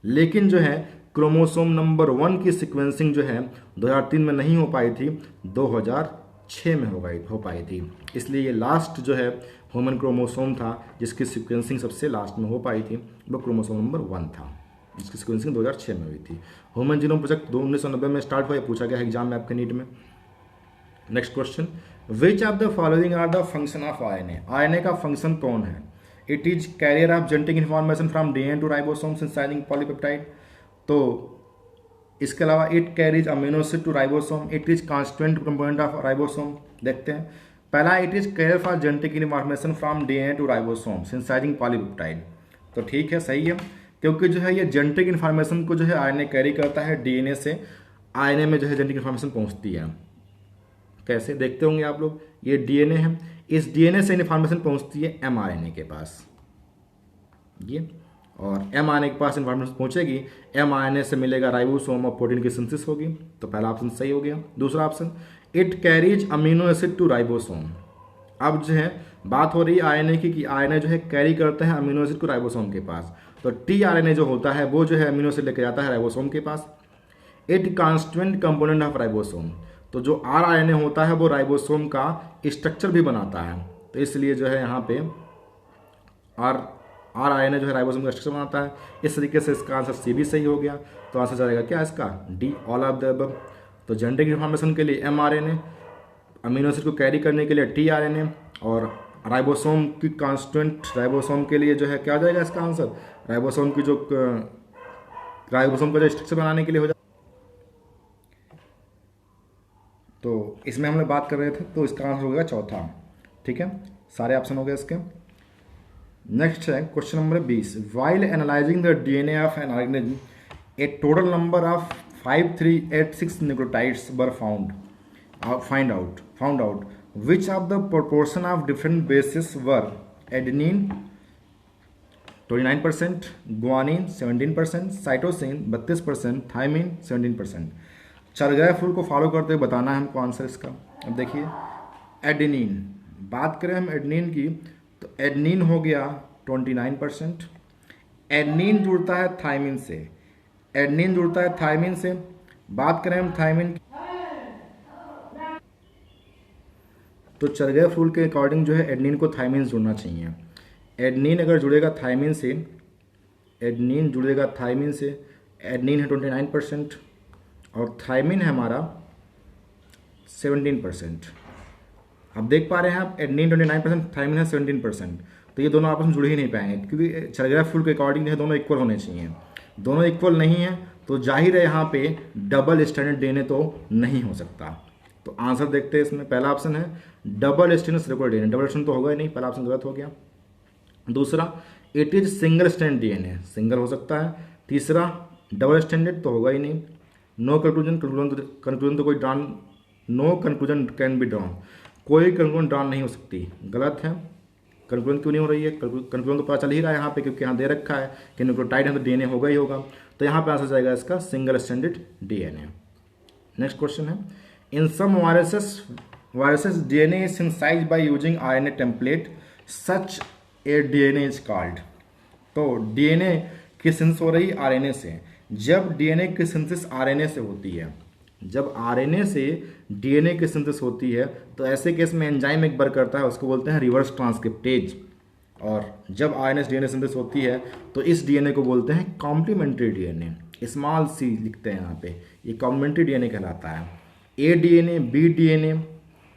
लेकिन जो है क्रोमोसोम नंबर 1 की सिक्वेंसिंग जो है 2003 में नहीं हो पाई थी, 2006 में हो पाई थी। इसलिए ये लास्ट जो है ह्यूमन क्रोमोसोम था जिसकी सिक्वेंसिंग सबसे लास्ट में हो पाई थी, वो क्रोमोसोम नंबर 1 था जिसकी सिक्वेंसिंग 2006 में हुई थी। ह्यूमन जीनोम प्रोजेक्ट 1990 में स्टार्ट हुआ, पूछा गया एग्जाम में आपके नीट में। Next question, which of the following are the function of RNA. RNA का फंक्शन कौन है, it is carrier of genetic information from DNA to ribosome synthesising polypeptide. तो इसके अलावा it carries amino acid to ribosome, it is constituent component of ribosome. देखते हैं, पहला it is carrier for genetic information from DNA to ribosome synthesising polypeptide. तो ठीक है, सही है, क्योंकि जो है ये जेनेटिक इन्फॉर्मेशन को जो है आरएनए कैरी करता है, डीएनए से आरएनए में जो है जेनेटिक इन्फॉर्मेशन पहुंचती है। कैसे देखते होंगे आप लोग, ये डीएनए है, इस डीएनए से इन्फॉर्मेशन पहुंचती है एमआरएनए के पास, ये, और एमआरएनए के पास इन्फॉर्मेशन पहुंचेगी, एमआरएनए से मिलेगा राइबोसोम और प्रोटीन की सिंथेसिस होगी। तो पहला ऑप्शन सही हो गया। दूसरा option, it carries amino acid to ribosome. अब जो है बात हो रही है आरएनए की कि आरएनए जो है कैरी करते हैं अमीनो एसिड को राइबोसोम के पास। तो टीआरएनए जो होता है वो जो है अमीनो एसिड लेके जाता है राइबोसोम के पास। It constituent component of ribosome, तो जो आरएनए होता है वो राइबोसोम का स्ट्रक्चर भी बनाता है। तो इसलिए जो है यहाँ पे आरएनए जो है राइबोसोम का स्ट्रक्चर बनाता है। इस तरीके से इसका आंसर सी भी सही हो गया। तो आंसर जाएगा क्या इसका, D, all of the above. तो जेनेटिक इन्फॉर्मेशन के लिए एमआरएनए, अमीनो एसिड को कैरी करने के लिए टीआरएनए, और राइबोसोम की कॉन्स्टिट्यूएंट राइबोसोम के लिए जो है क्या जाएगा इसका आंसर, राइबोसोम का जो स्ट्रक्चर बनाने के लिए हो जाए। तो इसमें हम लोग बात कर रहे थे, तो इसका आंसर हो गया चौथा। ठीक है, सारे ऑप्शन हो गए इसके। नेक्स्ट है question number 20, while analysing the DNA of an organism a total number of 5386 nucleotides were found out which of the proportion of different bases were adenine 29%, guanine 17%, cytosine 32%, thymine 17%। Chargaff rule को follow करते हुए बताना है हमको answer इसका। अब देखिए, adenine, बात करें हम एडेनिन की, तो एडेनिन हो गया 29%। एडेनिन जुड़ता है थायमिन से, बात करें हम थायमिन की, तो चरगेफ रूल के अकॉर्डिंग जो है एडनिन को थायमिन जुड़ना चाहिए। एडनिन अगर जुड़ेगा थायमिन से, एडनिन जुड़ेगा थायमिन से, एडनिन है 29% और थायमिन है हमारा 17%। अब देख पा रहे हैं आप, एडनिन 29%, थायमिन है 17%, तो ये दोनों आपस में जुड़ ही नहीं पाएंगे क्योंकि चरगेफ रूल के अकॉर्डिंग जो है दोनों इक्वल होने चाहिए। दोनों इक्वल नहीं है तो जाहिर है यहाँ पे डबल स्टैंडर्ड डीएनए तो नहीं हो सकता। तो आंसर देखते हैं इसमें, पहला ऑप्शन है double standard circular DNA, double stand तो होगा ही नहीं, पहला ऑप्शन गलत हो गया। दूसरा it is single stand DNA, single हो सकता है। तीसरा डबल स्टैंडर्ड तो होगा ही नहीं। नो कंक्लूजन, कंक्लूजन तो कोई drawn, no conclusion can be drawn, कोई कंक्लूजन ड्रॉन नहीं हो सकती, गलत है। कंक्लूजन क्यों नहीं हो रही है? कंक्लूजन तो पता चल ही रहा है यहाँ पे क्योंकि यहाँ दे रखा है कि न्यूक्लियोटाइड है तो डीएनए होगा ही होगा। तो यहाँ पे आंसर जाएगा इसका single standard DNA. Next question है in some viruses DNA is synthesised by using RNA template such a DNA is called. तो डीएनए की सिंथेसिस हो रही आरएनए से। जब डीएनए की सिंथेसिस आरएनए से होती है, जब आरएनए से डीएनए की सिंथेसिस होती है तो ऐसे केस में एंजाइम एक बार करता है, उसको बोलते हैं रिवर्स ट्रांसक्रिप्टेज। और जब आरएनए से डीएनए सिंथेसिस होती है तो इस डीएनए को बोलते हैं कॉम्प्लीमेंट्री डीएनए, स्मॉल सी लिखते हैं यहाँ पे, ये कॉम्प्लीमेंट्री डीएनए कहलाता है। ए डीएनए, बी डीएनए,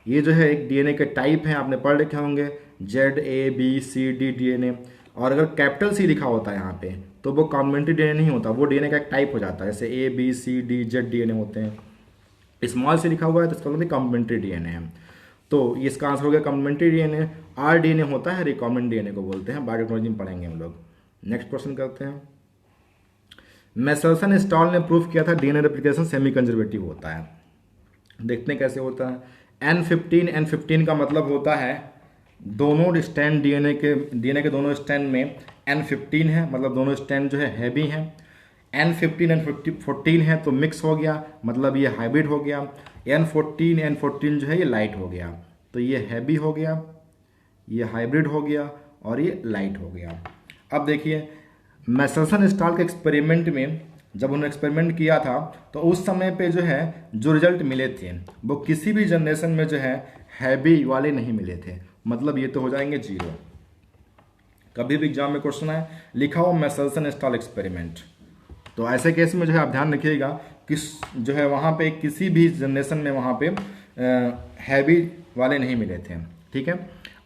ये जो है एक डीएनए के टाइप हैं, आपने पढ़ लिखे होंगे ZABCD डीएनए। और अगर कैपिटल सी लिखा होता है यहाँ पे तो वो कॉम्प्लीमेंट्री डीएनए नहीं होता, वो डीएनए का एक टाइप हो जाता है, जैसे ABCDZ डीएनए होते हैं। स्मॉल से लिखा हुआ है तो इसका मतलब कॉम्प्लीमेंट्री डीएनए है। तो इसका आंसर हो गया कॉम्प्लीमेंट्री डीएनए। आर डीएनए होता है रिकॉम्बिनेंट डीएनए को बोलते हैं, बायोटेक्नोलॉजी में पढ़ेंगे हम लोग। नेक्स्ट क्वेश्चन करते हैं। मेसल्सन स्टॉल ने प्रूफ किया था डीएनए रेप्लिकेशन सेमी कंजर्वेटिव होता है। देखते हैं कैसे होता है। N15 का मतलब होता है दोनों स्टैंड डीएनए के दोनों स्टैंड में N15 है, मतलब दोनों स्टैंड जो है हैवी हैं। N15 N14 है तो मिक्स हो गया, मतलब ये हाइब्रिड हो गया। N14 जो है ये लाइट हो गया, तो ये हैवी हो गया, ये हाइब्रिड हो गया और ये लाइट हो गया। अब देखिए मेसल्सन स्टॉल के एक्सपेरिमेंट में जब उन्होंने एक्सपेरिमेंट किया था तो उस समय पे जो है जो रिजल्ट मिले थे वो किसी भी जनरेशन में जो है हैवी वाले नहीं मिले थे, मतलब ये तो हो जाएंगे 0। कभी भी एग्जाम में क्वेश्चन आए लिखा हो मेसल्सन स्टॉल एक्सपेरिमेंट, तो ऐसे केस में जो है आप ध्यान रखिएगा कि जो है वहाँ पे किसी भी जनरेशन में वहाँ पे हैवी वाले नहीं मिले थे। ठीक है,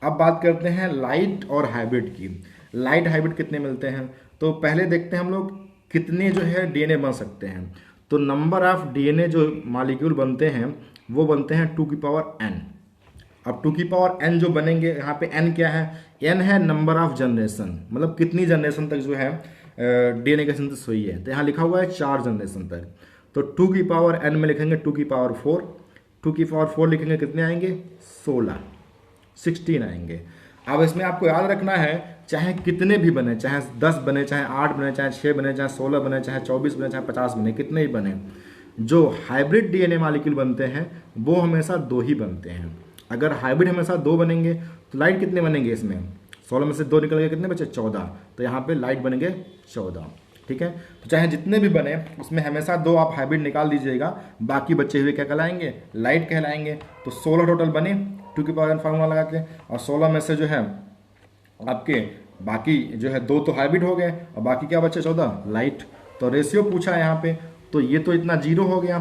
अब बात करते हैं लाइट और हाइब्रिड की। लाइट हाइब्रिड कितने मिलते हैं, तो पहले देखते हैं हम लोग कितने जो है डीएनए बन सकते हैं। तो नंबर ऑफ डीएनए जो मॉलिक्यूल बनते हैं वो बनते हैं 2n। अब 2n जो बनेंगे, यहाँ पे n क्या है, n है नंबर ऑफ जनरेशन, मतलब कितनी जनरेशन तक जो है डीएनए का सिंथेसिस हुई है। तो यहाँ लिखा हुआ है 4 जनरेशन तक, तो 2n में लिखेंगे 2 4 लिखेंगे कितने आएंगे 16 आएंगे। अब इसमें आपको याद रखना है चाहे कितने भी बने, चाहे 10 बने, चाहे 8 बने, चाहे 6 बने, चाहे 16 बने, चाहे 24 बने, चाहे 50 बने, कितने ही बने, जो हाइब्रिड डीएनए मॉलिक्यूल बनते हैं वो हमेशा 2 ही बनते हैं। अगर हाइब्रिड हमेशा 2 बनेंगे तो लाइट कितने बनेंगे, इसमें 16 में से 2 निकल गए, कितने बचे 14, तो यहाँ पे लाइट बनेंगे 14। ठीक है, तो चाहे जितने भी बने उसमें हमेशा 2 आप हाइब्रिड निकाल दीजिएगा, बाकी बचे हुए क्या कहलाएंगे, लाइट कहलाएंगे। तो 16 टोटल बने 2n फार्मूला लगा के, और 16 में से जो है आपके बाकी जो है 2 तो हाइब्रिड हो गए और बाकी क्या बचे 14 लाइट। तो रेशियो पूछा है यहाँ पे, तो ये तो इतना 0 हो गया।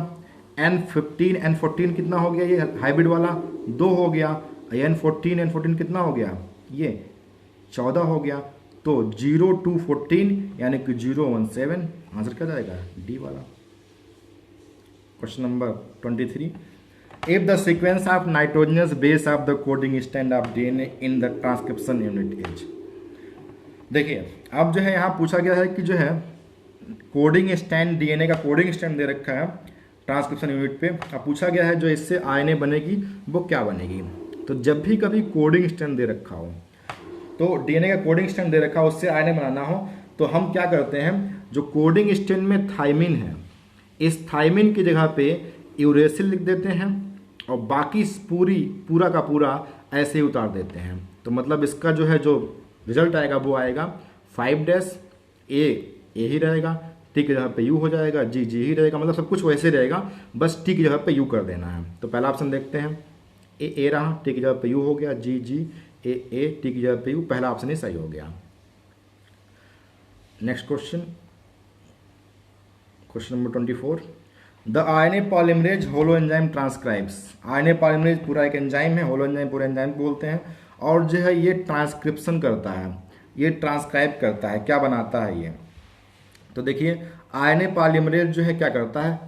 N14 कितना हो गया, ये हाइब्रिड वाला 2 हो गया। N14 कितना हो गया, ये 14 हो गया। तो 0 to 14 यानी कि 017, आंसर क्या जाएगा डी वाला। Question number 23, if the sequence of nitrogenous base of the coding stand of DNA in the transcription unit is. देखिए अब जो है यहाँ पूछा गया है कि जो है कोडिंग स्टैंड, डीएनए का कोडिंग स्टैंड दे रखा है ट्रांसक्रिप्शन यूनिट पे। अब पूछा गया है जो इससे आरएनए बनेगी वो क्या बनेगी। तो जब भी कभी कोडिंग स्टैंड दे रखा हो, तो डीएनए का कोडिंग स्टैंड दे रखा हो, उससे आरएनए बनाना हो, तो हम क्या करते हैं, जो कोडिंग स्टैंड में थाइमिन है, इस थाइमिन की जगह पे यूरेसिल लिख देते हैं और बाकी पूरा का पूरा ऐसे ही उतार देते हैं। तो मतलब इसका जो है जो रिजल्ट आएगा वो आएगा 5' ए ही रहेगा, टी की जगह पे यू हो जाएगा, जी ही रहेगा, मतलब सब कुछ वैसे रहेगा, बस टी की जगह पे यू कर देना है। तो पहला ऑप्शन देखते हैं, ए रहा, टी की जगह पे यू हो गया, जी जी ए टी की जगह पे यू, पहला ऑप्शन ही सही हो गया। Next question, question number 24, the RNA polymerase holo enzyme transcribes. RNA polymerase पूरा एक एंजाइम है, होलो एंजाइम पूरे एंजाइम को बोलते हैं, और जो है ये ट्रांसक्रिप्शन करता है, ये ट्रांसक्राइब करता है, क्या बनाता है ये। तो देखिए आरएनए पॉलीमरेज जो है क्या करता है,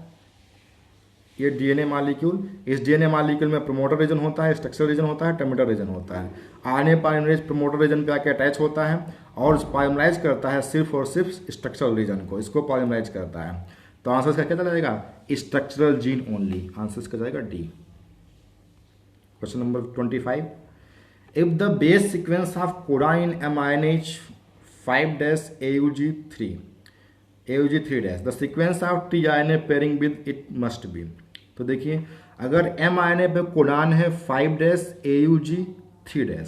ये डीएनए मॉलिक्यूल, इस डीएनए मॉलिक्यूल में प्रमोटर रीजन होता है, स्ट्रक्चरल रीजन होता है, टर्मिनल रीजन होता है। आरएनए पॉलीमरेज प्रमोटर रीजन पे आके अटैच होता है और पॉलीमराइज करता है सिर्फ और सिर्फ स्ट्रक्चरल रीजन को, इसको पॉलीमराइज करता है। तो आंसर इसका क्या चला जाएगा, स्ट्रक्चरल जीन ओनली, आंसर इसका जाएगा D. Question number 25, if the base sequence of codon in mRNA 5-AUG3 the sequence of tRNA pairing with it must be. तो देखिए अगर mRNA पे कोडान है 5-AUG3,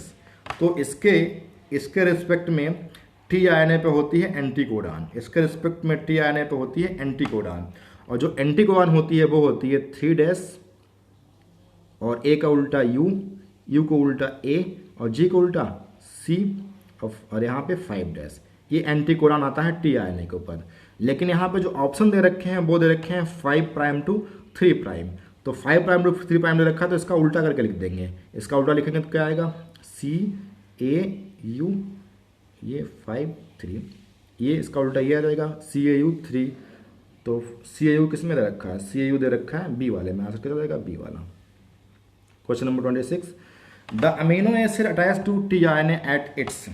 तो इसके रिस्पेक्ट में tRNA पे होती है एंटी कोडान, इसके रिस्पेक्ट में tRNA पे होती है एंटी कोडान, और जो एंटी कोडान होती है वो होती है 3' और A का उल्टा U को उल्टा A और G को उल्टा C और यहाँ पे 5', ये एंटी कोडान आता है tRNA के ऊपर। लेकिन यहाँ पे जो ऑप्शन दे रखे हैं वो दे रखे हैं 5' to 3', तो 5' to 3' दे रखा है, तो इसका उल्टा करके लिख देंगे, इसका उल्टा लिखेंगे तो क्या आएगा, CAU, ये 5-3, ये इसका उल्टा ये आ जाएगा CAU3, तो CAU किस में दे रखा है, CAU दे रखा है बी वाले में, आंसर क्या जाएगा बी वाला। Question number 26, the amino acid attach to tRNA at its.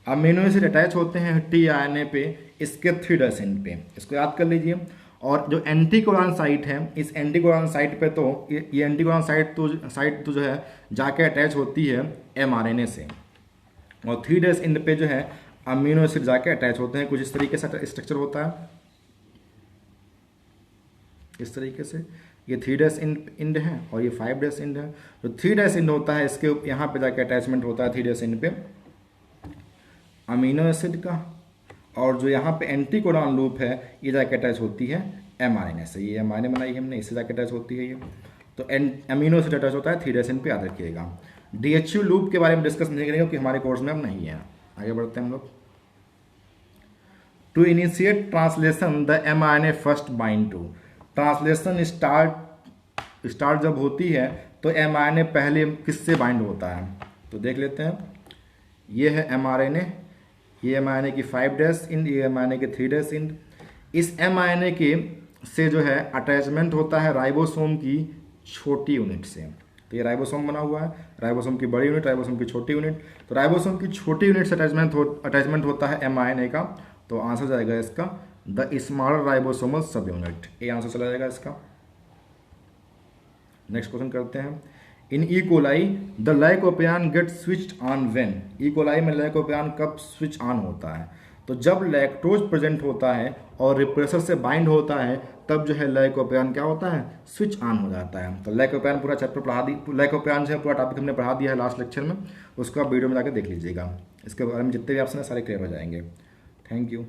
Amino acid attach होते हैं tRNA पे इसके 3' एंड पे, इसको याद कर लीजिए। और जो एंटी कोडान साइट है, इस एंटी कोडान साइट पे तो ये एंटी कोडान साइट तो जो है जाके अटैच होती है mRNA से, और 3' एंड पे जो है अमीनो एसिड जाके अटैच होते हैं, कुछ इस तरीके से स्ट्रक्चर होता है, इस तरीके से ये 3' एंड है और ये 5' एंड है। तो 3' एंड होता है इसके यहाँ पे जाके अटैचमेंट होता है 3' एंड पे अमीनो एसिड का, और जो यहाँ पे एंटी कोडान लूप है ये जाके अटैच होती है mRNA से, ये mRNA बनाई हमने, इससे जाके अटैच होती है ये, तो अमीनो एसिड अटैच होता है 3' एंड पे, याद रखिएगा। DHU लूप के बारे में डिस्कस नहीं करेंगे क्योंकि हमारे कोर्स में अब नहीं है, आगे बढ़ते हैं हम लोग। To initiate translation the mRNA first bind to. Translation start जब होती है तो mRNA पहले किससे बाइंड होता है, तो देख लेते हैं। ये है mRNA, ये mRNA की 5' एंड, ये mRNA की 3' एंड। इस mRNA के से जो है अटैचमेंट होता है राइबोसोम की छोटी यूनिट से, तो ये राइबोसोम बना हुआ है, राइबोसोम की बड़ी यूनिट, राइबोसोम की छोटी यूनिट, तो राइबोसोम की छोटी यूनिट से अटैचमेंट होता है mRNA का, तो आंसर जाएगा इसका the smaller ribosomal subunit, ये आंसर चला जाएगा इसका। नेक्स्ट क्वेश्चन करते हैं। In E coli the lac operon get switched on when. E coli में लाइकोपियान कब स्विच ऑन होता है, तो जब लैक्टोज प्रेजेंट होता है और रिप्रेसर से बाइंड होता है तब जो है लाइकोपियान क्या होता है, स्विच ऑन हो जाता है। तो लाइकोपियान पूरा चैप्टर पढ़ा दी, लाइकोपियान जो है पूरा टॉपिक हमने पढ़ा दिया है लास्ट लेक्चर में, उसको आप वीडियो में जाकर देख लीजिएगा, इसके बारे में जितने भी ऑप्शन है सारे क्लियर हो जाएंगे। Thank you.